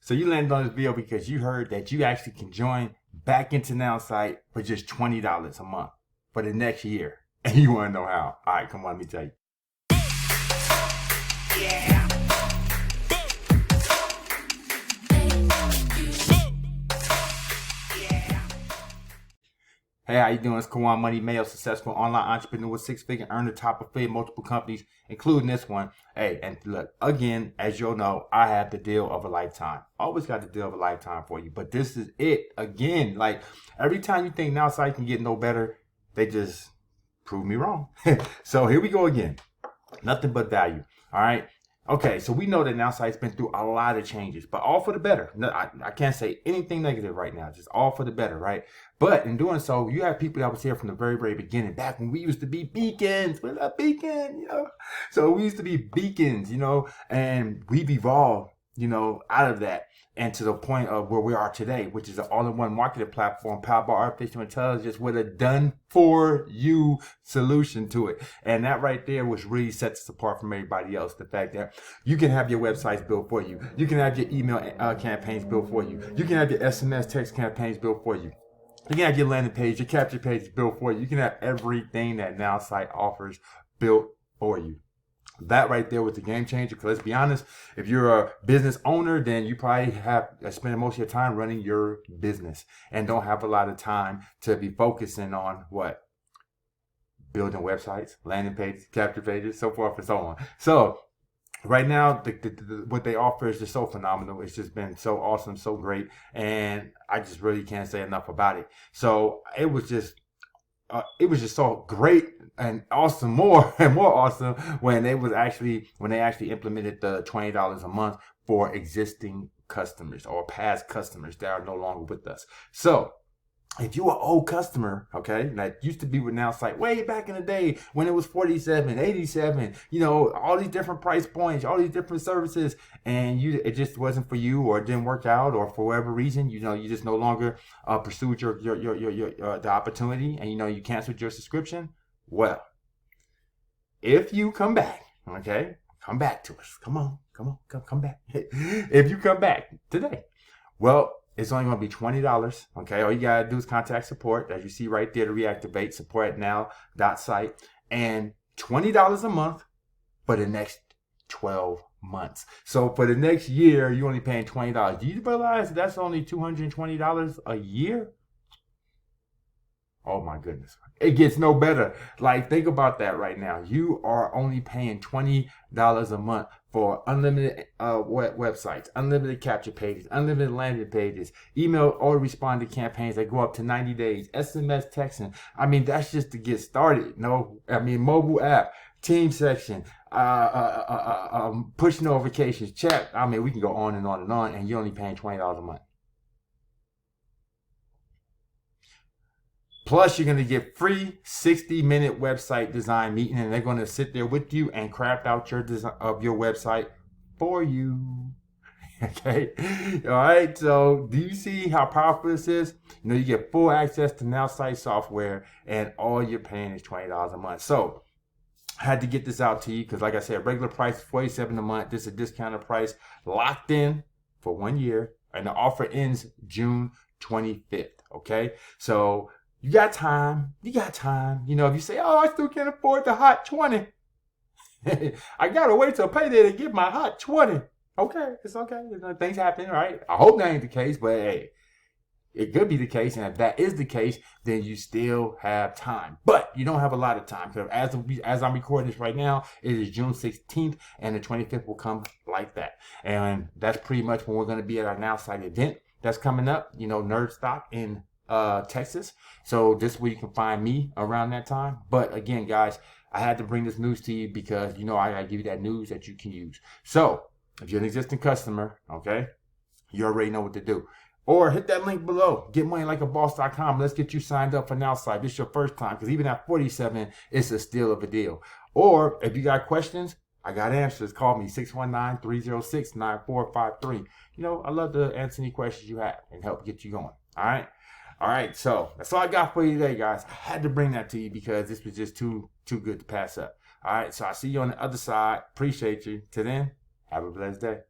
So you landed on this video because you heard that you actually can join back into Nowsite for just $20 a month for the next year. And you want to know how. All right, come on, let me tell you. Yeah. Hey, how you doing? It's Kawan Money Mayo, successful online entrepreneur with six-figure earner, top affiliate, multiple companies, including this one. Hey, and look, again, as you'll know, I have the deal of a lifetime. Always got the deal of a lifetime for you, but this is it again. Like every time you think Nowsite can get no better, they just prove me wrong. So here we go again. Nothing but value. All right. Okay, so we know that Nowsite's been through a lot of changes, but all for the better. No, I can't say anything negative right now, just all for the better, right? But in doing so, you have people that was here from the very, very beginning, back when we used to be beacons. We're a beacon, you know? So we used to be beacons, you know, and we've evolved, you know, out of that and to the point of where we are today, which is an all-in-one marketing platform powered by artificial intelligence with a done-for-you solution to it. And that right there was really sets us apart from everybody else. The fact that you can have your websites built for you. You can have your email campaigns built for you. You can have your SMS text campaigns built for you. You can have your landing page, your capture page built for you. You can have everything that Nowsite offers built for you. That right there was the game changer. Because let's be honest, if you're a business owner, then you probably have spending most of your time running your business and don't have a lot of time to be focusing on what? Building websites, landing pages, capture pages, so forth and so on. So right now, what they offer is just so phenomenal. It's just been so awesome, so great. And I just really can't say enough about it. So it was just so great and awesome, more and more awesome when they actually implemented the $20 a month for existing customers or past customers that are no longer with us. So if you're an old customer, okay, that used to be with Nowsite way back in the day when it was 47, 87, you know, all these different price points, all these different services, and it just wasn't for you, or it didn't work out, or for whatever reason, you know, you just no longer pursued the opportunity, and you know, you canceled your subscription. Well, if you come back, okay, come back to us. Come back. If you come back today, well, it's only going to be $20, okay? All you got to do is contact support, as you see right there, to reactivate, support@now.site, and $20 a month for the next 12 months. So for the next year, you're only paying $20. Do you realize that's only $220 a year? Oh my goodness. It gets no better. Like, think about that right now. You are only paying $20 a month for unlimited websites, unlimited capture pages, unlimited landing pages, email autoresponder campaigns that go up to 90 days, SMS texting. I mean, that's just to get started. No, I mean, mobile app, team section, push notifications, chat. I mean, we can go on and on and on, and you're only paying $20 a month. Plus, you're going to get free 60-minute website design meeting, and they're going to sit there with you and craft out your design of your website for you. Okay. All right. So do you see how powerful this is? You know, you get full access to Nowsite software, and all you're paying is $20 a month. So I had to get this out to you because, like I said, regular price is $47 a month. This is a discounted price, locked in for 1 year, and the offer ends June 25th. Okay. So you got time. You know, if you say, oh, I still can't afford the hot 20. I got to wait till payday to get my hot 20. Okay, it's okay. You know, things happen, right? I hope that ain't the case, but hey, it could be the case. And if that is the case, then you still have time. But you don't have a lot of time, because as I'm recording this right now, it is June 16th, and the 25th will come like that. And that's pretty much when we're going to be at our Nowsite event that's coming up, you know, Nerd Stock in Texas. So this week you can find me around that time. But again, guys, I had to bring this news to you because, you know, I gotta give you that news that you can use. So if you're an existing customer, okay, you already know what to do. Or hit that link below, getmoneylikeaboss.com. Let's get you signed up for Nowsite. This is your first time, because even at 47, it's a steal of a deal. Or if you got questions, I got answers. Call me 619-306-9453. You know, I love to answer any questions you have and help get you going. All right, so that's all I got for you today, guys. I had to bring that to you because this was just too good to pass up. All right, so I'll see you on the other side. Appreciate you. Till then, have a blessed day.